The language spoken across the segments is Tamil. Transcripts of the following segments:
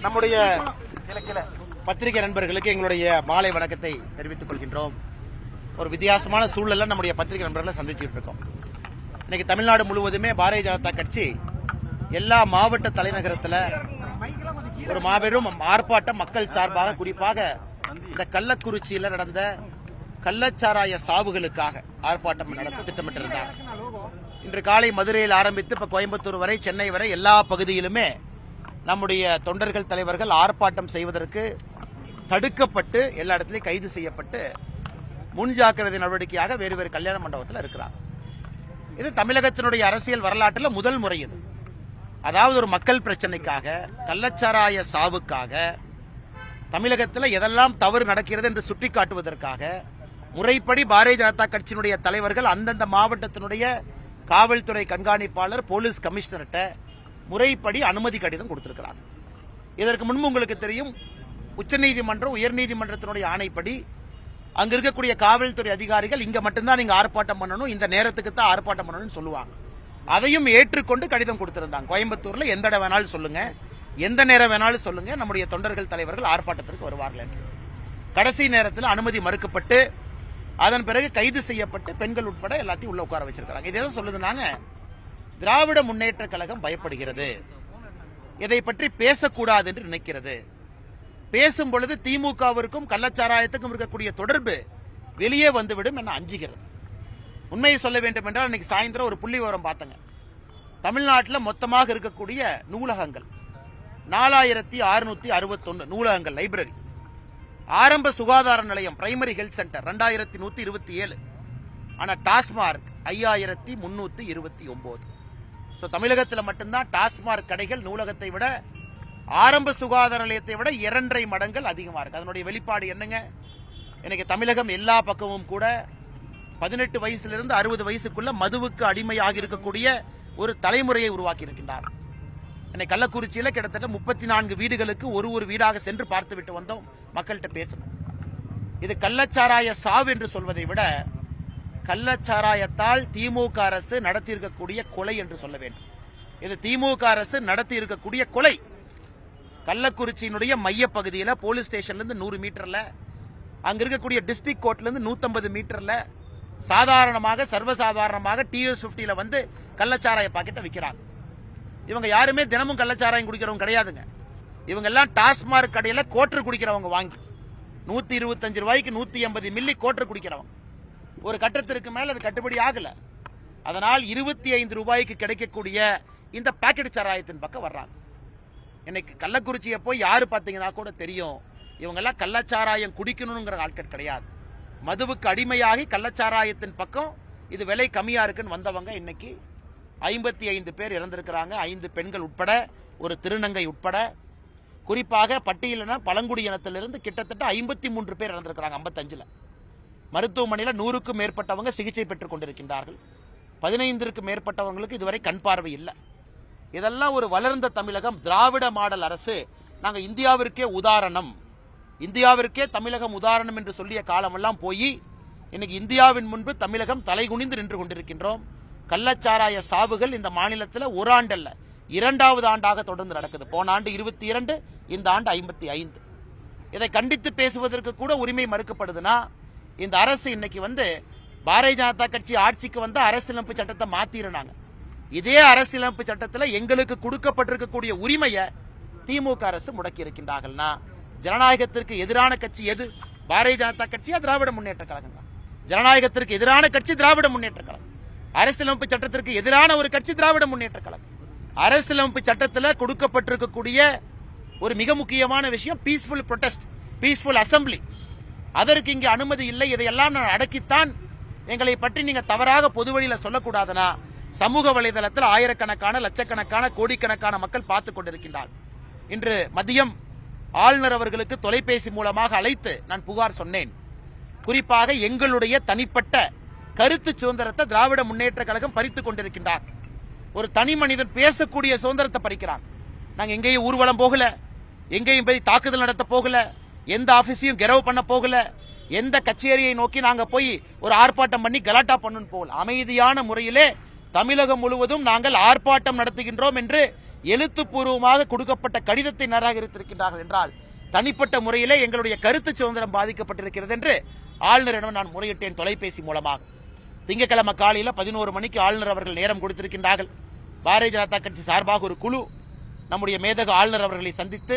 நம்முடைய பத்திரிகை நண்பர்களுக்கு எங்களுடைய மாலை வணக்கத்தை தெரிவித்துக் கொள்கின்றோம். ஒரு வித்தியாசமான சூழல்ல நம்முடைய பத்திரிகை நண்பர்களை சந்திச்சுட்டு இருக்கோம். இன்னைக்கு தமிழ்நாடு முழுவதுமே பாரதிய ஜனதா கட்சி எல்லா மாவட்ட தலைநகரத்தில் ஒரு மாபெரும் ஆர்ப்பாட்டம் மக்கள் சார்பாக, குறிப்பாக இந்த கள்ளக்குறிச்சியில் நடந்த கள்ளச்சாராய சாவுகளுக்காக ஆர்ப்பாட்டம் நடத்த திட்டமிட்டிருந்தார். இன்று காலை மதுரையில் ஆரம்பித்து இப்ப கோயம்புத்தூர் வரை, சென்னை வரை எல்லா பகுதியிலுமே நம்முடைய தொண்டர்கள் தலைவர்கள் ஆர்ப்பாட்டம் செய்வதற்கு தடுக்கப்பட்டு எல்லா இடத்துலையும் கைது செய்யப்பட்டு முன்ஜாக்கிரதை நடவடிக்கையாக வேறு வேறு கல்யாண மண்டபத்தில் இருக்கிறார். இது தமிழகத்தினுடைய அரசியல் வரலாற்றில் முதல் முறை. இது அதாவது ஒரு மக்கள் பிரச்சனைக்காக, கள்ளச்சாராய சாவுக்காக தமிழகத்தில் எதெல்லாம் தவறு நடக்கிறது என்று சுட்டிக்காட்டுவதற்காக முறைப்படி பாரதிய ஜனதா கட்சியினுடைய தலைவர்கள் அந்தந்த மாவட்டத்தினுடைய காவல்துறை கண்காணிப்பாளர், போலீஸ் கமிஷனர்கிட்ட முறைப்படி அனுமதி கடிதம் கொடுத்திருக்கிறாங்க. இதற்கு முன்பு உங்களுக்கு தெரியும், உச்சநீதிமன்றம், உயர்நீதிமன்றத்தினுடைய ஆணைப்படி அங்க இருக்கக்கூடிய காவல்துறை அதிகாரிகள் இங்க மட்டும்தான் நீங்க ஆர்ப்பாட்டம் பண்ணணும், இந்த நேரத்துக்கு தான் ஆர்ப்பாட்டம் பண்ணணும்னு சொல்லுவாங்க. அதையும் ஏற்றுக்கொண்டு கடிதம் கொடுத்திருந்தாங்க. கோயம்புத்தூர்ல எந்த இடம் வேணாலும் சொல்லுங்க, எந்த நேரம் வேணாலும் சொல்லுங்க, நம்முடைய தொண்டர்கள் தலைவர்கள் ஆர்ப்பாட்டத்திற்கு வருவார்கள் என்று. கடைசி நேரத்தில் அனுமதி மறுக்கப்பட்டு அதன் பிறகு கைது செய்யப்பட்டு பெண்கள் உட்பட எல்லாத்தையும் உள்ள உட்கார வச்சிருக்காங்க. இதை சொல்லுதுனாங்க, திராவிட முன்னேற்ற கழகம் பயப்படுகிறது, இதை பற்றி பேசக்கூடாது என்று நினைக்கிறது. பேசும் பொழுது திமுகவிற்கும் கள்ளச்சாராயத்துக்கும் இருக்கக்கூடிய தொடர்பு வெளியே வந்துவிடும் என அஞ்சுகிறது. உண்மையை சொல்ல வேண்டும் என்றால், இன்னைக்கு சாயந்தரம் ஒரு புள்ளி விவரம் பார்த்தங்க. தமிழ்நாட்டில் மொத்தமாக இருக்கக்கூடிய நூலகங்கள் 4661 நூலகங்கள், லைப்ரரி. ஆரம்ப சுகாதார நிலையம், பிரைமரி ஹெல்த் சென்டர் 2127. ஆனால் டாஸ்மார்க் 5329. ஸோ தமிழகத்தில் மட்டும்தான் டாஸ்மார்க் கடைகள் நூலகத்தை விட, ஆரம்ப சுகாதார நிலையத்தை விட 2.5 மடங்கள் அதிகமாக இருக்கு. அதனுடைய வெளிப்பாடு என்னங்க? இன்னைக்கு தமிழகம் எல்லா பக்கமும் கூட 18 வயசிலிருந்து 60 வயசுக்குள்ள மதுவுக்கு அடிமையாக இருக்கக்கூடிய ஒரு தலைமுறையை உருவாக்கி இருக்கின்றார். இன்னைக்கு கள்ளக்குறிச்சியில் கிட்டத்தட்ட 34 வீடுகளுக்கு ஒரு வீடாக சென்று பார்த்து விட்டு வந்தோம். மக்கள்கிட்ட பேசணும். இது கள்ளச்சாராய சாவு என்று சொல்வதை விட கள்ளச்சாராயத்தால் திமுக அரசு நடத்தி இருக்கக்கூடிய கொலை என்று சொல்ல வேண்டும். இது திமுக அரசு நடத்தி இருக்கக்கூடிய கொலை. கள்ளக்குறிச்சியினுடைய மைய பகுதியில் போலீஸ் ஸ்டேஷன்ல இருந்து 100 மீட்டர்ல, அங்க இருக்கக்கூடிய டிஸ்ட்ரிக்ட் கோர்ட்ல இருந்து 150 மீட்டர்ல சாதாரணமாக, சர்வசாதாரணமாக TS50 வந்து கள்ளச்சாராய பாக்கெட்டை விற்கிறாங்க. இவங்க யாருமே தினமும் கள்ளச்சாராயம் குடிக்கிறவங்க கிடையாதுங்க. இவங்க எல்லாம் டாஸ்மார்க் கடையில கோட்டர் குடிக்கிறவங்க, வாங்கி 125 ரூபாய்க்கு 180 மில்லி கோட்டர் குடிக்கிறவங்க. ஒரு கட்டத்திற்கு மேல அது கட்டுப்படி ஆகல. அதனால் 25 ரூபாய்க்கு கிடைக்கக்கூடிய இந்த பாக்கெட் சாராயத்தின் பக்கம் வர்றாங்க. இன்னைக்கு கள்ளக்குறிச்சியை போய் யாரு பார்த்தீங்கன்னா கூட தெரியும், இவங்க எல்லாம் கள்ளச்சாராயம் குடிக்கணுங்கிற ஆட்கள் கிடையாது. மதுவுக்கு அடிமையாகி கள்ளச்சாராயத்தின் பக்கம் இது விலை கம்மியா இருக்குன்னு வந்தவங்க இன்னைக்கு 55 பேர் இறந்திருக்கிறாங்க. 5 பெண்கள் உட்பட, ஒரு திருநங்கை உட்பட. குறிப்பாக பட்டியலின பழங்குடி இனத்திலிருந்து கிட்டத்தட்ட 53 பேர் இறந்திருக்கிறாங்க. 55ல் மருத்துவமனையில் 100க்கும் மேற்பட்டவங்க சிகிச்சை பெற்றுக் கொண்டிருக்கின்றார்கள். 15க்கும் மேற்பட்டவங்களுக்கு இதுவரை கண் பார்வை இல்லை. இதெல்லாம் ஒரு வளர்ந்த தமிழகம், திராவிட மாடல் அரசு. நாங்கள் இந்தியாவிற்கே உதாரணம், இந்தியாவிற்கே தமிழகம் உதாரணம் என்று சொல்லிய காலமெல்லாம் போய் இன்னைக்கு இந்தியாவின் முன்பு தமிழகம் தலைகுனிந்து நின்று கொண்டிருக்கின்றோம். கள்ளச்சாராய சாவுகள் இந்த மாநிலத்தில் ஒரு ஆண்டல்ல, 2வது ஆண்டாக தொடர்ந்து நடக்குது. போன ஆண்டு 22, இந்த ஆண்டு 55. இதை கண்டித்து பேசுவதற்கு கூட உரிமை மறுக்கப்படுதுன்னா, இந்த அரசு இன்னைக்கு வந்து பாரதிய ஜனதா கட்சி ஆட்சிக்கு வந்து அரசியலமைப்பு சட்டத்தை மாத்திருந்தாங்க. இதே அரசியலமைப்பு சட்டத்தில் எங்களுக்கு கொடுக்கப்பட்டிருக்கக்கூடிய உரிமையை திமுக அரசு முடக்கி இருக்கின்றார்கள்னா, ஜனநாயகத்திற்கு எதிரான கட்சி எது? பாரதிய ஜனதா கட்சியா, திராவிட முன்னேற்ற கழகம் தான். ஜனநாயகத்திற்கு எதிரான கட்சி திராவிட முன்னேற்ற கழகம். அரசியலமைப்பு சட்டத்திற்கு எதிரான ஒரு கட்சி திராவிட முன்னேற்ற கழகம். அரசியலமைப்பு சட்டத்தில் கொடுக்கப்பட்டிருக்கக்கூடிய ஒரு மிக முக்கியமான விஷயம் பீஸ்ஃபுல் ப்ரொடெஸ்ட், பீஸ்ஃபுல் அசம்பிளி. அதற்கு இங்கே அனுமதி இல்லை. இதையெல்லாம் நான் அடக்கித்தான் எங்களை பற்றி நீங்க தவறாக பொதுவழியில் சொல்லக்கூடாதுன்னா, சமூக வலைதளத்தில் ஆயிரக்கணக்கான, லட்சக்கணக்கான, கோடிக்கணக்கான மக்கள் பார்த்து கொண்டிருக்கின்றார். இன்று மதியம் ஆளுநர் அவர்களுக்கு தொலைபேசி மூலமாக அழைத்து நான் புகார் சொன்னேன். குறிப்பாக எங்களுடைய தனிப்பட்ட கருத்து சுதந்திரத்தை திராவிட முன்னேற்ற கழகம் பறித்துக் கொண்டிருக்கின்றார். ஒரு தனி மனிதன் பேசக்கூடிய சுதந்திரத்தை பறிக்கிறாங்க. நாங்கள் எங்கேயும் ஊர்வலம் போகல, எங்கேயும் போய் தாக்குதல் நடத்த போகல, எந்த ஆபீஸையும் கெரவ் பண்ண போகல, எந்த கச்சேரியை நோக்கி நாங்கள் போய் ஒரு ஆர்ப்பாட்டம் பண்ணி கலாட்டா பண்ணு போகல. அமைதியான முறையிலே தமிழகம் முழுவதும் நாங்கள் ஆர்ப்பாட்டம் நடத்துகின்றோம் என்று எழுத்துப்பூர்வமாக கொடுக்கப்பட்ட கடிதத்தை நிராகரித்திருக்கின்றார்கள் என்றால் தனிப்பட்ட முறையிலே எங்களுடைய கருத்து சுதந்திரம் பாதிக்கப்பட்டிருக்கிறது என்று ஆளுநரிடம் நான் முறையிட்டேன் தொலைபேசி மூலமாக. திங்கட்கிழமை காலையில் 11 மணிக்கு ஆளுநர் அவர்கள் நேரம் கொடுத்திருக்கின்றார்கள். பாரதிய ஜனதா கட்சி சார்பாக ஒரு குழு நம்முடைய மேதகு ஆளுநர் அவர்களை சந்தித்து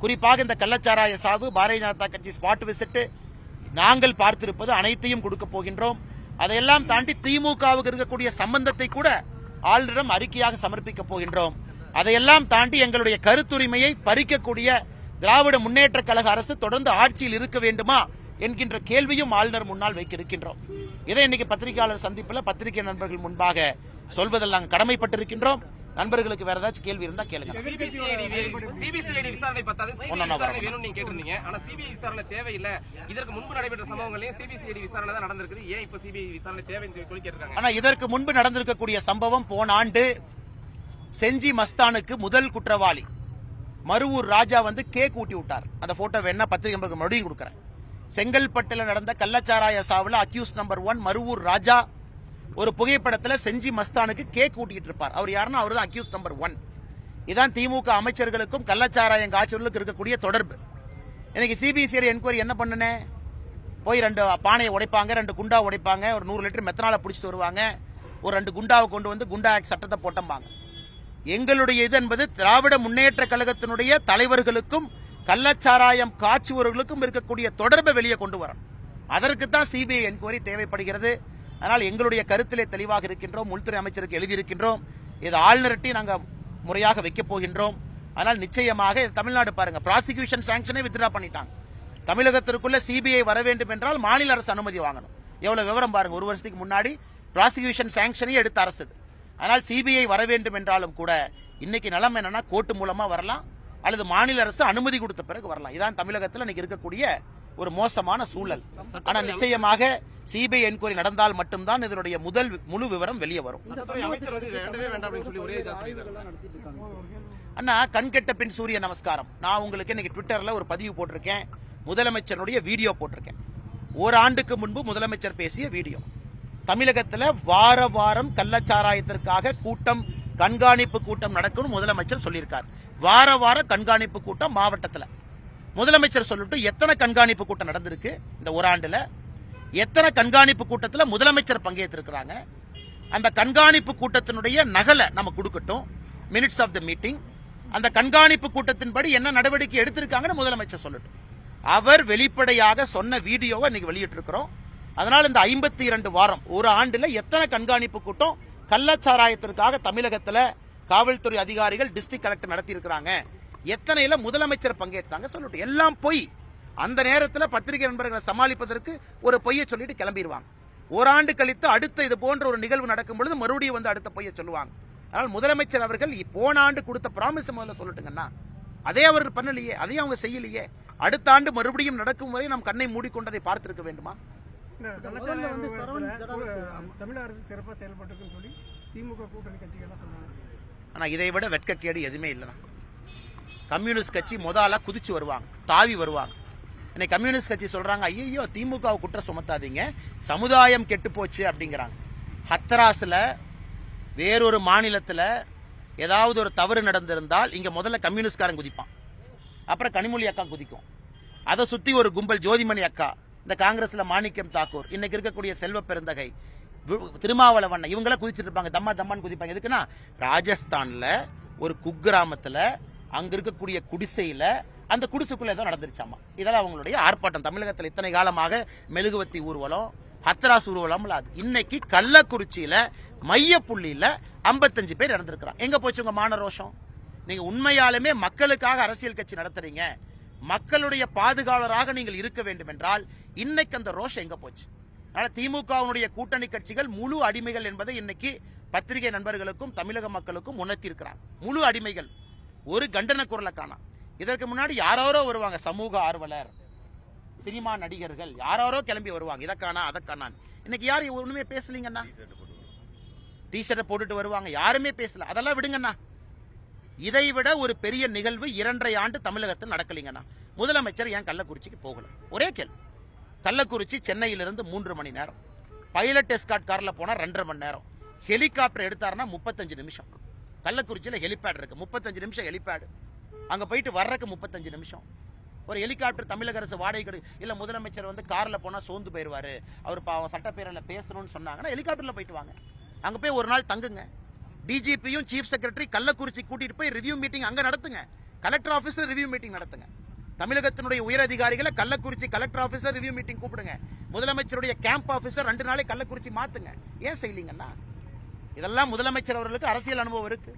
குறிப்பாக இந்த கள்ளச்சாராய சாவு பாரதிய ஜனதா கட்சி ஸ்பாட் விசிட் நாங்கள் பார்த்திருப்பது அனைத்தையும் கொடுக்க போகின்றோம். அதையெல்லாம் தாண்டி திமுகவுக்கு இருக்கக்கூடிய சம்பந்தத்தை கூட ஆளுநரிடம் அறிக்கையாக சமர்ப்பிக்க போகின்றோம். அதையெல்லாம் தாண்டி எங்களுடைய கருத்துரிமையை பறிக்கக்கூடிய திராவிட முன்னேற்ற கழக அரசு தொடர்ந்து ஆட்சியில் இருக்க வேண்டுமா என்கின்ற கேள்வியும் ஆளுநர் முன்னால் வைக்க இருக்கின்றோம். இதை இன்னைக்கு பத்திரிகையாளர் சந்திப்பில் பத்திரிகை நண்பர்கள் முன்பாக சொல்வதில் நாங்கள் கடமைப்பட்டிருக்கின்றோம். நண்பர்களுக்கு வேற ஏதாச்சும் கேள்வி இருந்தா கேளுங்க. சிபிசிஐடி விசாரணை பத்தாது, சிபிஐ வேணும் நீங்க கேட்டிருந்தீங்க. ஆனா சிபிஐ விசாரணை தேவையில்லை. இதற்கு முன்பு நடைபெற்ற சம்பவங்களையும் சிபிசிஐடி விசாரணை தான் நடந்திருக்குது. ஏன் இப்ப சிபிஐ விசாரணை தேவைன்னு சொல்லியிருக்காங்க? ஆனா இதற்கு முன்பு நடந்திருக்கக்கூடிய சம்பவம் போன ஆண்டு செஞ்சி மஸ்தானுக்கு முதல் குற்றவாளி மருவூர் ராஜா வந்து கேக் ஊட்டி விட்டார். அந்த போட்டோ வேணா பத்திரிகை நண்பர்களுக்கு மறுபடியும் கொடுக்குறேன். செங்கல்பட்டில் நடந்த கள்ளச்சாராய சாவுல அக்யூஸ் நம்பர் 1 மருவூர் ராஜா ஒரு புகைப்படத்தில் செஞ்சி மஸ்தானுக்கு கேக் ஊட்டிட்டு இருப்பார். அவர் யாருன்னா அவர் தான் அக்யூஸ் நம்பர் 1. இதான் திமுக அமைச்சர்களுக்கும் கள்ளச்சாராயம் காய்ச்சலுக்கும் இருக்கக்கூடிய தொடர்பு. இன்னைக்கு சிபிசிஐடி என்கொயரி என்ன பண்ணுனே, போய் 2 பானையை உடைப்பாங்க, 2 குண்டா உடைப்பாங்க, ஒரு 100 லிட்டர் மெத்தனால பிடிச்சிட்டு வருவாங்க, ஒரு 2 குண்டாவை கொண்டு வந்து குண்டா ஆக்ட் சட்டத்தை போட்டம்பாங்க. எங்களுடைய இது என்பது திராவிட முன்னேற்ற கழகத்தினுடைய தலைவர்களுக்கும் கள்ளச்சாராயம் காய்ச்சுவர்களுக்கும் இருக்கக்கூடிய தொடர்பை வெளியே கொண்டு வரணும். அதற்கு தான் சிபிஐ என்கொயரி தேவைப்படுகிறது. அதனால் எங்களுடைய கருத்திலே தெளிவாக இருக்கின்றோம். உள்துறை அமைச்சருக்கு எழுதியிருக்கின்றோம். இது ஆளுநர்ட்டி நாங்கள் முறையாக வைக்கப் போகின்றோம். அதனால் நிச்சயமாக தமிழ்நாடு பாருங்க, ப்ராசிக்யூஷன் சாங்ஷனை வித்ட்ரா பண்ணிட்டாங்க. தமிழகத்திற்குள்ள சிபிஐ வர வேண்டும் என்றால் மாநில அரசு அனுமதி வாங்கணும். எவ்வளவு விவரம் பாருங்க, 1 வருஷத்துக்கு முன்னாடி ப்ராசிக்யூஷன் சாங்ஷனை எடுத்த அரசு. அதனால் சிபிஐ வர வேண்டும் என்றாலும் கூட இன்னைக்கு நிலைமை என்னன்னா கோர்ட்டு மூலமா வரலாம் அல்லது மாநில அரசு அனுமதி கொடுத்த பிறகு வரலாம். இதான் தமிழகத்தில் இன்னைக்கு இருக்கக்கூடிய ஒரு மோசமான சூழல். ஆனா நிச்சயமாக சிபிஐ என்கொயரி நடந்தால் மட்டும்தான் இதனுடைய முழு விவரம் வெளியே வரும். அண்ணா, கண்கெட்ட பின் சூரிய நமஸ்காரம். நான் உங்களுக்கு இன்னைக்கு ட்விட்டர்ல ஒரு பதிவு போட்டிருக்கேன், முதலமைச்சருடைய வீடியோ போட்டிருக்கேன். ஓராண்டுக்கு முன்பு முதலமைச்சர் பேசிய வீடியோ. தமிழகத்தில் வார வாரம் கள்ளச்சாராயத்திற்காக கூட்டம், கண்காணிப்பு கூட்டம் நடக்கும் முதலமைச்சர் சொல்லியிருக்கார். வார வாரம் கண்காணிப்பு கூட்டம் மாவட்டத்தில். முதலமைச்சர் சொல்லிட்டு எத்தனை கண்காணிப்பு கூட்டம் நடந்திருக்கு இந்த ஓராண்டுல, எத்தனை கண்காணிப்பு கூட்டத்தில் முதலமைச்சர் பங்கேற்றிருக்கிறாங்க, அந்த கண்காணிப்பு கூட்டத்தினுடைய நகலை நம்ம கொடுக்கட்டும், மினிட்ஸ் ஆஃப் த மீட்டிங். அந்த கண்காணிப்பு கூட்டத்தின்படி என்ன நடவடிக்கை எடுத்திருக்காங்கன்னு முதலமைச்சர் சொல்லட்டும். அவர் வெளிப்படையாக சொன்ன வீடியோவை இன்னைக்கு வெளியிட்டிருக்கிறோம். அதனால் இந்த 52 வாரம் ஒரு ஆண்டுல எத்தனை கண்காணிப்பு கூட்டம் கள்ளச்சாராயத்திற்காக தமிழகத்தில் காவல்துறை அதிகாரிகள், டிஸ்ட்ரிக்ட் கலெக்டர் நடத்தி இருக்கிறாங்க, எத்தனையில முதலமைச்சர் பங்கேற்றாங்க சொல்லட்டும். எல்லாம் பொய். அந்த நேரத்தில் பத்திரிகை நண்பர்களை சமாளிப்பதற்கு ஒரு பொய்யை சொல்லிட்டு கிளம்பிடுவாங்க. ஓராண்டு கழித்து அடுத்த இது போன்ற ஒரு நிகழ்வு நடக்கும் பொழுது மறுபடியும் வந்து அடுத்த பொய்யை சொல்லுவாங்க. அதனால் முதலமைச்சர் அவர்கள் போன ஆண்டு கொடுத்த ப்ராமிஸ் முதல்ல சொல்லட்டுங்கன்னா, அதே அவர் பண்ணலையே, அதையும் அவங்க செய்யலையே. அடுத்த ஆண்டு மறுபடியும் நடக்கும் வரை நாம் கண்ணை மூடிக்கொண்டதை பார்த்திருக்க வேண்டுமா? தமிழக அரசு சிறப்பாக செயல்பட்டு சொல்லி திமுக கூட்டணி கட்சிகள் சொன்னாங்க. ஆனா இதை விட வெட்கக்கேடு எதுவுமே இல்லைனா. கம்யூனிஸ்ட் கட்சி முதல்ல குதிச்சு வருவாங்க, தாவி வருவாங்க. இன்னைக்கு கம்யூனிஸ்ட் கட்சி சொல்றாங்க, ஐயோ திமுக குற்றம் சுமத்தாதீங்க, சமுதாயம் கெட்டு போச்சு அப்படிங்கிறாங்க. ஹத்ராஸ்ல வேறொரு மாநிலத்தில் ஏதாவது ஒரு தவறு நடந்திருந்தால் இங்க முதல்ல கம்யூனிஸ்ட்காரன் குதிப்பான், அப்புறம் கனிமொழி அக்கா குதிக்கும். அதை சுத்தி ஒரு கும்பல், ஜோதிமணி அக்கா, இந்த காங்கிரஸ்ல மாணிக்கம் தாக்கூர், இன்னைக்கு இருக்கக்கூடிய செல்வ பெருந்தகை, திருமாவளவன், இவங்கள குதிச்சிட்டு இருப்பாங்க, தம்மா தம்மான்னு குதிப்பாங்க. எதுக்குன்னா ராஜஸ்தான்ல ஒரு குக்கிராமத்துல அங்க இருக்கக்கூடிய குடிசையில அந்த குடிசைக்குள்ள ஏதோ நடந்துருச்சாமா. இதெல்லாம் அவங்களுடைய ஆர்ப்பாட்டம். தமிழகத்தில் இத்தனை காலமாக மெழுகுவத்தி ஊர்வலம், ஹத்ராஸ் ஊர்வலம் இல்லாது. இன்னைக்கு கள்ளக்குறிச்சியில மையப்புள்ளியில 55 பேர் இறந்திருக்கிறான். எங்க போச்சு உங்க மான ரோஷம்? நீங்க உண்மையாலுமே மக்களுக்காக அரசியல் கட்சி நடத்துறீங்க, மக்களுடைய பாதுகாவலராக நீங்கள் இருக்க வேண்டும் என்றால் இன்னைக்கு அந்த ரோஷம் எங்க போச்சு? அதனால திமுகவுடைய கூட்டணி கட்சிகள் முழு அடிமைகள் என்பதை இன்னைக்கு பத்திரிகை நண்பர்களுக்கும் தமிழக மக்களுக்கும் உணர்த்தி இருக்கிறாங்க. முழு அடிமைகள். ஒரு கண்டன குரலை காணோம். இதற்கு முன்னாடி யாரோ வருவாங்க, சமூக ஆர்வலர், சினிமா நடிகர்கள் யாரோ கிளம்பி வருவாங்க, இதற்கானா அதற்கானான். இன்னைக்கு யாரும் ஒண்ணுமே பேசலீங்கண்ணா. டிஷர்ட்டை போட்டுட்டு வருவாங்க, யாருமே பேசல. அதெல்லாம் விடுங்கண்ணா. இதை விட ஒரு பெரிய நிகழ்வு 2.5 ஆண்டு தமிழகத்தில் நடக்கலீங்கண்ணா. முதலமைச்சர் ஏன் கள்ளக்குறிச்சிக்கு போகல? ஒரே கேள்வி. கள்ளக்குறிச்சி சென்னையிலிருந்து 3 மணி நேரம், பைலட் எஸ்கார்ட் கார்ல போனா 2.5 மணி நேரம், ஹெலிகாப்டர் எடுத்தாருன்னா 35 நிமிஷம். கள்ளக்குறிச்சியில் ஹெலிபேட் இருக்கு, 35 நிமிஷம் ஹெலிபேடு. அங்க போயிட்டு வர்றதுக்கு 35 நிமிஷம். ஒரு ஹெலிகாப்டர் தமிழக அரசு வாடகை இல்ல முதலமைச்சர் வந்து கார்ல போனா சோர்ந்து போயிருவாரு, அவர் சட்டப்பேரவையில் பேசணும்னு சொன்னாங்கன்னா ஹெலிகாப்டர்ல போயிட்டு வாங்க, அங்க போய் ஒரு நாள் தங்குங்க. டிஜிபியும் சீஃப் செக்ரட்டரி கள்ளக்குறிச்சி கூட்டிட்டு போய் ரிவ்யூ மீட்டிங் அங்க நடத்துங்க. கலெக்டர் ஆபீஸ்ல ரிவ்யூ மீட்டிங் நடத்துங்க. தமிழகத்தினுடைய உயர் அதிகாரிகளை கள்ளக்குறிச்சி கலெக்டர் ஆபீஸ்ல ரிவ்யூ மீட்டிங் கூப்பிடுங்க. முதலமைச்சருடைய கேம்ப் ஆபீசர் 2 நாளை கள்ளக்குறிச்சி மாத்துங்க. ஏன் செய்யலீங்கன்னா? இதெல்லாம் முதலமைச்சர் அவர்களுக்கு அரசியல் அனுபவம் இருக்கு.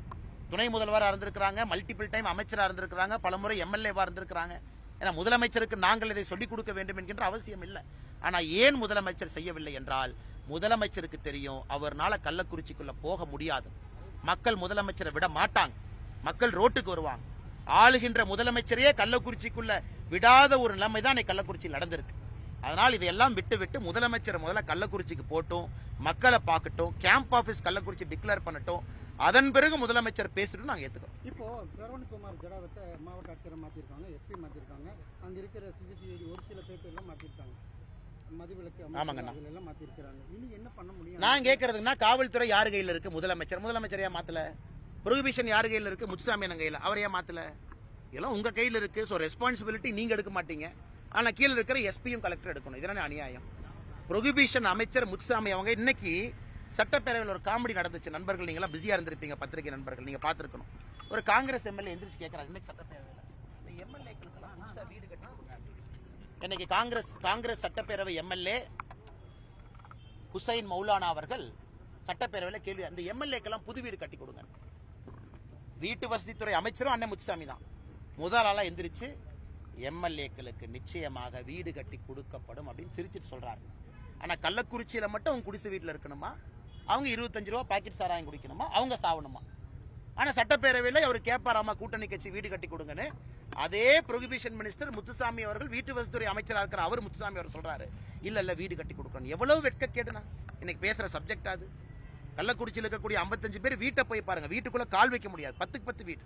துணை முதல்வராக இருந்திருக்கிறாங்க, மல்டிபிள் டைம் அமைச்சராக இருந்திருக்கிறாங்க, பலமுறை எம்எல்ஏவா இருந்திருக்கிறாங்க. ஏன்னா முதலமைச்சருக்கு நாங்கள் இதை சொல்லிக் கொடுக்க வேண்டும் என்கின்ற அவசியம் இல்லை. ஆனா ஏன் முதலமைச்சர் செய்யவில்லை என்றால், முதலமைச்சருக்கு தெரியும் அவர்னால கள்ளக்குறிச்சிக்குள்ள போக முடியாது. மக்கள் முதலமைச்சரை விட மாட்டாங்க, மக்கள் ரோட்டுக்கு வருவாங்க. ஆளுகின்ற முதலமைச்சரையே கள்ளக்குறிச்சிக்குள்ள விடாத ஒரு நிலைமை தான் கள்ளக்குறிச்சியில் நடந்திருக்கு. அதனால் இதையெல்லாம் விட்டு முதலமைச்சர் முதல்ல கள்ளக்குறிச்சிக்கு போட்டும், மக்களை பார்க்கட்டும், கேம்ப் ஆபீஸ் கள்ளக்குறிச்சி டிக்ளேர் பண்ணட்டும், அதன் பிறகு முதலமைச்சர் பேசிட்டு நாங்கள் ஏற்றுக்கிறோம். இப்போ சரவணகுமார் ஜடாவத்தை மாவட்ட ஆட்சியரை மாற்றிருக்காங்க, எஸ்பி மாற்றிருக்காங்க, அங்கே இருக்கிற சிபிசிஐடி ஒரு சில பேப்பர்லாம் மாற்றிருக்காங்க, மதுவிலக்கு எல்லாம் மாற்றிருக்கிறாங்க. இனி என்ன பண்ண முடியும்? நான் கேட்கறதுன்னா, காவல்துறை யார் கையில் இருக்கு? முதலமைச்சர் ஏன் மாத்தல? ப்ரொஹிபிஷன் யார் கையில் இருக்கு? முத்துசாமி கையில், அவர் ஏன் மாத்தல? இதெல்லாம் உங்க கையில் இருக்கு. ஸோ ரெஸ்பான்சிபிலிட்டி நீங்க எடுக்க மாட்டீங்க, ஆனா கீழே இருக்கிற எஸ்பியும் கலெக்டர் எடுக்கணும். இதெல்லாம் அநியாயம். ப்ரொஹிபிஷன் அமைச்சர் முத்துசாமி அவங்க இன்னைக்கு சட்டப்பேரவையில் ஒரு காமெடி நடந்துச்சு. நண்பர்கள், நீங்களாம் பிஸியா இருந்திருப்பீங்க, பத்திரிகை நண்பர்கள், நீங்க பார்த்திருக்கணும். ஒரு காங்கிரஸ் எம்எல்ஏ எந்திரிச்சு கேட்கறாங்க இன்னைக்கு சட்டப்பேரவையில், இந்த எம்எல்ஏக்களுக்கெல்லாம் புதுசா வீடு கட்டி கொடுங்க. இன்னைக்கு காங்கிரஸ் சட்டப்பேரவை எம்எல்ஏ ஹுசைன் மௌலானா அவர்கள் சட்டப்பேரவையில் கேள்வி, அந்த எம்எல்ஏக்கெல்லாம் புது வீடு கட்டி கொடுங்க. வீட்டு வசதித்துறை அமைச்சரும் அண்ணன் முத்துசாமி தான் முதல் ஆளா எந்திரிச்சு எம்எல்ஏக்களுக்கு நிச்சயமாக வீடு கட்டி கொடுக்கப்படும் அப்படின்னு சிரிச்சுட்டு சொல்றாரு. ஆனா கள்ளக்குறிச்சியில மட்டும் அவங்க குடிசை வீட்டில் இருக்கணுமா, அவங்க 25 ரூபா பாக்கெட் சாராயம் குடிக்கணுமா, அவங்க சாவணுமா? ஆனா சட்டப்பேரவையில் அவர் கேட்பாராமா கூட்டணி கட்சி வீடு கட்டி கொடுங்கன்னு. அதே ப்ரொஹிபிஷன் மினிஸ்டர் முத்துசாமி அவர்கள், வீட்டு வசதித்துறை அமைச்சராக இருக்கிற அவர் முத்துசாமி அவர் சொல்றாரு, இல்ல வீடு கட்டி கொடுக்கணும். எவ்வளவு வெட்கக்கேடுனா இன்னைக்கு பேசுற சப்ஜெக்ட் அது. கள்ளக்குறிச்சியில் இருக்கக்கூடிய 55 பேர் வீட்டை போய் பாருங்க, வீட்டுக்குள்ள கால் வைக்க முடியாது. 10க்கு 10 வீடு,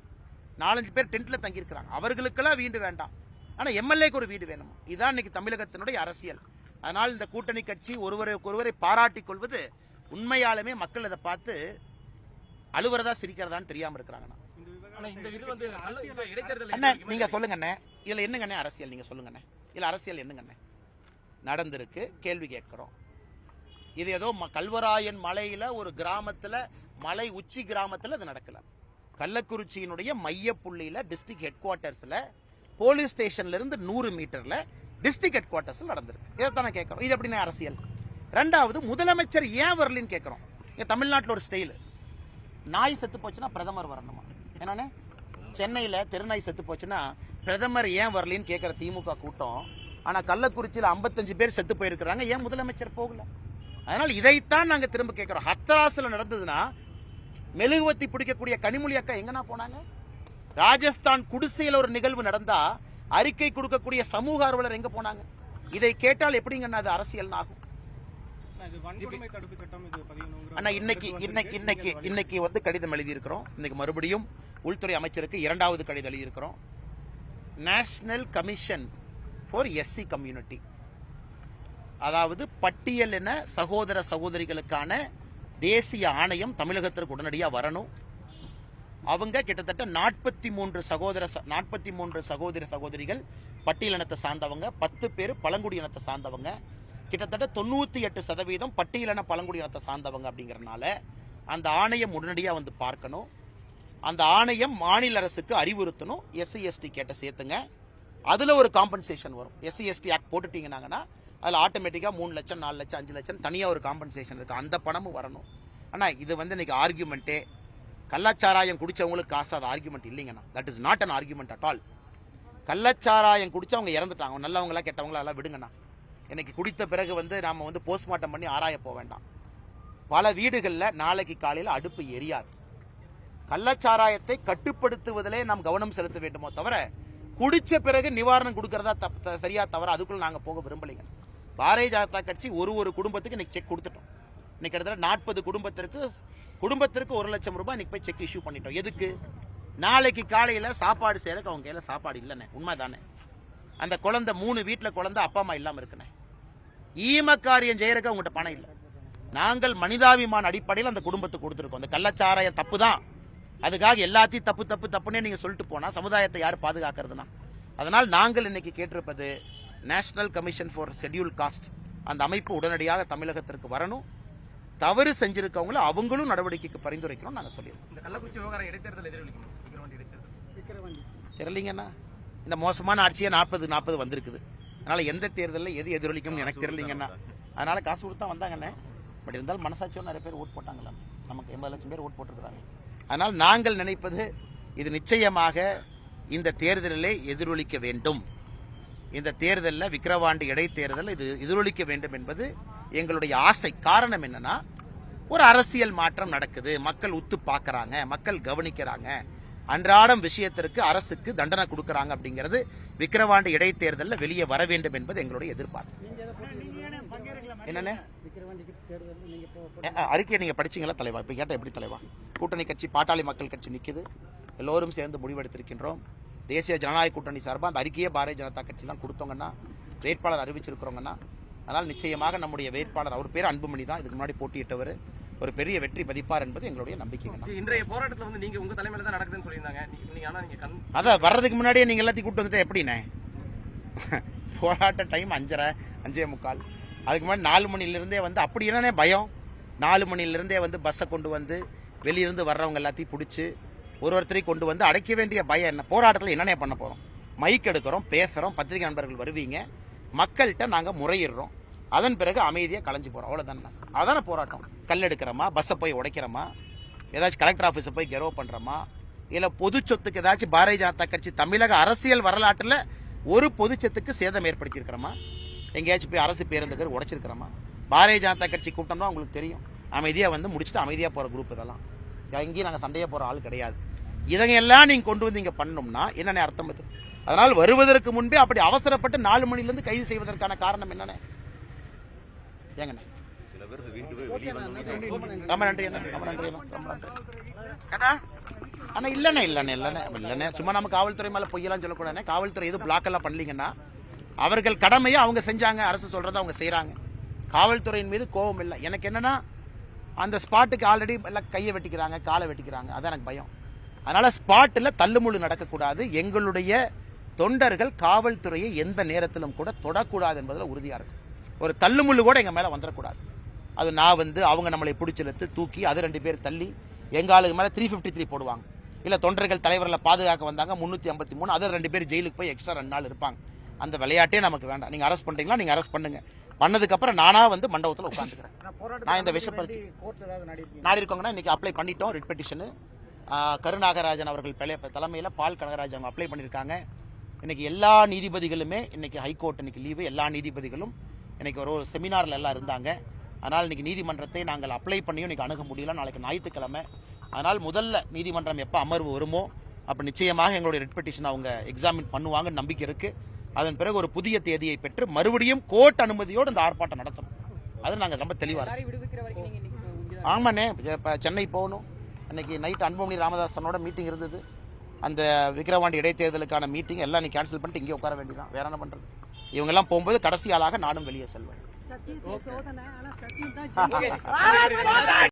4-5 பேர் டென்ட்ல தங்கி இருக்கிறாங்க. அவர்களுக்கெல்லாம் வீடு வேண்டாம், ஆனா எம்எல்ஏக்கு ஒரு வீடு வேணும். இதான் இன்னைக்கு தமிழகத்தினுடைய அரசியல். அதனால் இந்த கூட்டணி கட்சி ஒருவரை பாராட்டிக் கொள்வது உண்மையாலுமே மக்கள் இதை பார்த்து அழுவுறதா சிரிக்கிறதான்னு தெரியாம இருக்கிறாங்க. நீங்க சொல்லுங்க இதுல என்னங்கண்ணே அரசியல்? நீங்க சொல்லுங்கண்ணே, இல்ல அரசியல் என்னங்கண்ணே நடந்திருக்கு? கேள்வி கேட்கிறோம். இது ஏதோ கல்வராயன் மலையில ஒரு கிராமத்துல, மலை உச்சி கிராமத்துல இது நடக்கல. கள்ளக்குறிச்சியினுடைய மைய புள்ளியில டிஸ்ட்ரிக்ட் ஹெட் குவார்டர்ஸ்ல, போலீஸ் ஸ்டேஷன்ல இருந்து 100 மீட்டர்ல டிஸ்ட்ரிக்ட் ஹெட் குவார்டர்ஸ்ல நடந்திருக்கு. இதைத்தானே கேட்கிறோம். இது எப்படின்னா அரசியல்? ரெண்டாவது, முதலமைச்சர் ஏன் வரலன்னு கேட்கிறோம். தமிழ்நாட்டில் ஒரு ஸ்டைல், நாய் செத்து போச்சுன்னா பிரதமர் வரணுமா? என்னன்னு சென்னையில தெருநாய் செத்து போச்சுன்னா பிரதமர் ஏன் வரலன்னு கேட்கிற திமுக கூட்டம். ஆனா கள்ளக்குறிச்சியில் 55 பேர் செத்து போயிருக்கிறாங்க, ஏன் முதலமைச்சர் போகல? அதனால இதைத்தான் நாங்க திரும்ப கேட்கிறோம். ஹத்ராஸ்ல நடந்ததுன்னா மெழுகுவத்தி பிடிக்கக்கூடிய கனிமொழி அக்கா எங்கனா போனாங்க? ராஜஸ்தான் குடிசையில் ஒரு நிகழ்வு நடந்தா அறிக்கை கொடுக்கக்கூடிய சமூக ஆர்வலர் எங்க போனாங்க? இதை கேட்டால் எப்படிங்கன்னா அது அரசியல் ஆகும். ஆனா இன்னைக்கு வந்து கடிதம் எழுதி இருக்கிறோம். இன்னைக்கு மறுபடியும் உள்துறை அமைச்சருக்கு 2வது கடிதம் எழுதி இருக்கிறோம். National commission for SC community, அதாவது பட்டியலின சகோதர சகோதரிகளுக்கான தேசிய ஆணையம் தமிழகத்திற்கு உடனடியாக வரணும். அவங்க கிட்டத்தட்ட 43 சகோதர சகோதரிகள் பட்டியலினத்தை சார்ந்தவங்க, 10 பேர் பழங்குடியினத்தை சார்ந்தவங்க, கிட்டத்தட்ட 98% பட்டியலின பழங்குடியினத்தை சார்ந்தவங்க. அப்படிங்கறதுனால அந்த ஆணையம் உடனடியாக வந்து பார்க்கணும். அந்த ஆணையம் மாநில அரசுக்கு அறிவுறுத்தணும், எஸ்சி எஸ்டி கேட்ட சேர்த்துங்க, அதுல ஒரு காம்பன்சேஷன் வரும். எஸ்சி எஸ்டி ஆக்ட் போட்டுட்டீங்கன்னா அதில் ஆட்டோமேட்டிக்காக 3 லட்சம் 4 லட்சம் 5 லட்சம் தனியாக ஒரு காம்பன்சேஷன் இருக்கு. அந்த பணமும் வரணும். ஆனால் இது வந்து இன்னைக்கு ஆர்கியூமெண்ட்டே, கள்ளச்சாராயம் குடிச்சவங்களுக்கு காசு, அது ஆர்கியூமெண்ட் இல்லைங்கண்ணா. That is not an argument at all. கள்ளச்சாராயம் குடிச்சு அவங்க இறந்துட்டாங்க, நல்லவங்களா கெட்டவங்களா அதெல்லாம் விடுங்கண்ணா. இன்னைக்கு குடித்த பிறகு வந்து நாம வந்து போஸ்ட்மார்ட்டம் பண்ணி ஆராய போக வேண்டாம். பல வீடுகளில் நாளைக்கு காலையில் அடுப்பு எரியாது. கள்ளச்சாராயத்தை கட்டுப்படுத்துவதிலே நாம் கவனம் செலுத்த வேண்டுமோ தவிர, குடிச்ச பிறகு நிவாரணம் கொடுக்கறதா சரியா தவிர அதுக்குள்ள நாங்க போக விரும்பலைங்க. பாரதிய ஜனதா கட்சி ஒரு குடும்பத்துக்கு இன்னைக்கு செக் கொடுத்துட்டோம். இன்னைக்கு கிட்டத்தட்ட 40 குடும்பத்திற்கு 1 லட்சம் ரூபாய் இன்னைக்கு போய் செக் இஷ்யூ பண்ணிட்டோம். எதுக்கு? நாளைக்கு காலையில சாப்பாடு செய்யறதுக்கு அவங்க கையில சாப்பாடு இல்லைண்ணே. உண்மைதானே? அந்த குழந்தை 3 வீட்டில் குழந்தை அப்பா அம்மா இல்லாம இருக்குண்ணே. ஈம காரியம் செய்யறதுக்கு அவங்ககிட்ட பணம் இல்லை. நாங்கள் மனிதாபிமான அடிப்படையில் அந்த குடும்பத்துக்கு கொடுத்துருக்கோம். அந்த கள்ளச்சாராயம் தப்பு தான், அதுக்காக எல்லாத்தையும் தப்பு தப்பு தப்புன்னே நீங்க சொல்லிட்டு போனா சமுதாயத்தை யார் பாதுகாக்கிறதுனா? அதனால் நாங்கள் இன்னைக்கு கேட்டிருப்பது national commission for scheduled caste அந்த அமைப்பு உடனடியாக தமிழகத்திற்கு வரணும். தவறு செஞ்சிருக்கவங்கள அவங்களும் நடவடிக்கைக்கு பரிந்துரைக்கணும் நாங்கள் சொல்லியிருக்கோம். இந்த கள்ளக்குறிச்சி விவகாரம் இடைத்தேர்தல் எதிரொலிக்கும் விக்கிரவாண்டி இடைத்தேர்தல் விக்கிரவாண்டி தெரியலீங்கண்ணா. இந்த மோசமான ஆட்சியே 40 வந்திருக்குது. அதனால எந்த தேர்தலில் எது எதிரொலிக்கும்னு எனக்கு தெரியலீங்கண்ணா. அதனால காசு கொடுத்தா வந்தாங்கண்ணே. பட் இருந்தாலும் மனசாட்சியோட நிறைய பேர் ஓட் போட்டாங்களா? நமக்கு 80 லட்சம் பேர் ஓட் போட்டிருக்கிறாங்க. அதனால் நாங்கள் நினைப்பது இது நிச்சயமாக இந்த தேர்தலிலே எதிரொலிக்க வேண்டும். இந்த தேர்தலில் விக்கிரவாண்டி இடைத்தேர்தல் இது எதிரொலிக்க வேண்டும் என்பது எங்களுடைய ஆசை. காரணம் என்னன்னா, ஒரு அரசியல் மாற்றம் நடக்குது, மக்கள் உத்து பார்க்கறாங்க, மக்கள் கவனிக்கிறாங்க, அன்றாடம் விஷயத்திற்கு அரசுக்கு தண்டனை கொடுக்கறாங்க. அப்படிங்கிறது விக்கிரவாண்டி இடைத்தேர்தலில் வெளியே வர வேண்டும் என்பது எங்களுடைய எதிர்பார்ப்பு. என்னன்னு விக்கிரவாண்டிக்கு தேர்தல் நீங்க அறிக்கையை நீங்க படிச்சீங்களா தலைவா? இப்ப கேட்ட எப்படி தலைவா? கூட்டணி கட்சி பாட்டாளி மக்கள் கட்சி நிக்குது, எல்லோரும் சேர்ந்து முடிவெடுத்திருக்கின்றோம். தேசிய ஜனநாயக கூட்டணி சார்பாக அந்த அறிக்கையை பாரதிய ஜனதா கட்சி தான் கொடுத்தோங்கன்னா, வேட்பாளர் அறிவிச்சிருக்கிறோங்கன்னா, அதனால் நிச்சயமாக நம்முடைய வேட்பாளர், அவர் பேர் அன்புமணி தான், இதுக்கு முன்னாடி போட்டியிட்டவர், ஒரு பெரிய வெற்றி பதிப்பார் என்பது எங்களுடைய நம்பிக்கை. இன்றைய போராட்டத்தில் வந்து நீங்க உங்க தலைமையில தான் நடக்குதுன்னு சொல்லியிருந்தாங்க. அதான் வர்றதுக்கு முன்னாடியே நீங்க எல்லாத்தையும் கூட்டு வந்துட்டா எப்படிண்ணே? போராட்ட டைம் 5:30 5:45. அதுக்கு முன்னாடி 4 மணிலிருந்தே வந்து அப்படி என்னன்னே பயம். 4 மணிலிருந்தே வந்து பஸ்ஸை கொண்டு வந்து வெளியிருந்து வர்றவங்க எல்லாத்தையும் பிடிச்சி ஒருத்தரையும் கொண்டு வந்து அடைக்க வேண்டிய பயம் என்ன? போராட்டத்தில் என்னென்ன பண்ண போகிறோம்? மைக் எடுக்கிறோம், பேசுகிறோம், பத்திரிகை நண்பர்கள் வருவீங்க, மக்கள்கிட்ட நாங்கள் முறையிடுறோம், அதன் பிறகு அமைதியாக கலைஞ்சு போகிறோம். அவ்வளோதானே. அதான போராட்டம். கல் எடுக்கிறோமா, பஸ்ஸை போய் உடைக்கிறோமா, ஏதாச்சும் கலெக்டர் ஆஃபீஸை போய் கெரோ பண்ணுறோமா, இல்லை பொது சொத்துக்கு ஏதாச்சும் பாரதிய ஜனதா கட்சி தமிழக அரசியல் வரலாற்றில் ஒரு பொது சொத்துக்கு சேதம் ஏற்படுத்தியிருக்கிறோமா? எங்கேயாச்சும் போய் அரசு பேருந்துக்கு உடைச்சிருக்கிறோமா? பாரதிய ஜனதா கட்சி கூட்டம்னா உங்களுக்கு தெரியும், அமைதியாக வந்து முடிச்சுட்டு அமைதியாக போகிற குரூப் இதெல்லாம். எங்கேயும் நாங்கள் சண்டையாக போகிற ஆள் கிடையாது. இதெல்லாம் நீங்கள் கொண்டு வந்து இங்கே பண்ணணும்னா என்னென்ன அர்த்தம் இது? அதனால் வருவதற்கு முன்பே அப்படி அவசரப்பட்டு 4 மணிலேருந்து கைது செய்வதற்கான காரணம் என்னென்ன? ஏங்கண்ணே ரொம்ப நன்றி அண்ணா, ரொம்ப நன்றி அண்ணா, ரொம்ப நன்றி அண்ணா. ஆனால் இல்லைண்ணே சும்மா நம்ம காவல்துறை மேலே பொய்யெல்லாம் சொல்லக்கூடாதுண்ணே. காவல்துறை எதுவும் பிளாக் எல்லாம் பண்ணலீங்கன்னா அவர்கள் கடமையை அவங்க செஞ்சாங்க, அரசு சொல்றதை அவங்க செய்கிறாங்க. காவல்துறையின் மீது கோபம் இல்லை. எனக்கு என்னன்னா, அந்த ஸ்பாட்டுக்கு ஆல்ரெடி எல்லாம் கையை வெட்டிக்கிறாங்க, காலை வெட்டிக்கிறாங்க, அதான் எனக்கு பயம். அதனால ஸ்பாட்டில் தள்ளுமுள்ளு நடக்கக்கூடாது. எங்களுடைய தொண்டர்கள் காவல்துறையை எந்த நேரத்திலும் கூட தொடக்கூடாது என்பதில் உறுதியாக இருக்கும். ஒரு தள்ளுமுள்ளு கூட எங்கள் மேலே வந்துடக்கூடாது. அது நான் வந்து அவங்க நம்மளை பிடிச்செழுத்து தூக்கி அது 2 பேர் தள்ளி எங்கள் ஆளுக்கு மேலே 353 போடுவாங்க. இல்லை தொண்டர்கள் தலைவர்களை பாதுகாக்க வந்தாங்க 353, அதை 2 பேர் ஜெயிலுக்கு போய் எக்ஸ்ட்ரா 2 நாள் இருப்பாங்க. அந்த விளையாட்டே நமக்கு வேண்டாம். நீங்கள் அரெஸ்ட் பண்ணுறீங்களா, நீங்கள் அரெஸ்ட் பண்ணுங்க. பண்ணதுக்கப்புறம் நானாக வந்து மண்டபத்தில் உட்காந்துக்கிறேன். நான் இந்த விஷயப்படுத்தி நாடி இருக்கோங்கன்னா இன்றைக்கி அப்ளை பண்ணிட்டோம். ரிட் பெட்டிஷனு கருநாகராஜன் அவர்கள் தலைமையில் பால் கனகராஜ் அவங்க அப்ளை பண்ணியிருக்காங்க. இன்றைக்கி எல்லா நீதிபதிகளுமே இன்றைக்கி ஹைகோர்ட் இன்றைக்கி லீவு, எல்லா நீதிபதிகளும் இன்றைக்கி ஒரு செமினாரில் எல்லாம் இருந்தாங்க. அதனால் இன்றைக்கி நீதிமன்றத்தை நாங்கள் அப்ளை பண்ணியும் இன்றைக்கி அணுக முடியல. நாளைக்கு ஞாயிற்றுக்கிழமை. அதனால் முதல்ல நீதிமன்றம் எப்போ அமர்வு வருமோ அப்போ நிச்சயமாக எங்களுடைய ரிட் பெட்டிஷன் அவங்க எக்ஸாமின் பண்ணுவாங்கன்னு நம்பிக்கை இருக்குது. அதன் பிறகு ஒரு புதிய தேதியை பெற்று மறுபடியும் கோர்ட் அனுமதியோடு இந்த ஆர்ப்பாட்டம் நடத்தணும். அது நாங்கள் ரொம்ப தெளிவாக இருக்கோம். ஆமாண்ணே, இப்போ சென்னை போகணும். அன்றைக்கி நைட் அன்புமணி ராமதாசனோட மீட்டிங் இருந்தது. அந்த விக்கிரவாண்டி இடைத்தேர்தலுக்கான மீட்டிங் எல்லாம் நீ கேன்சல் பண்ணிட்டு இங்கே உட்கார வேண்டியதான். வேற என்ன பண்ணுறது? இவங்கெல்லாம் போகும்போது கடைசி ஆளாக நானும் வெளியே செல்வேன்.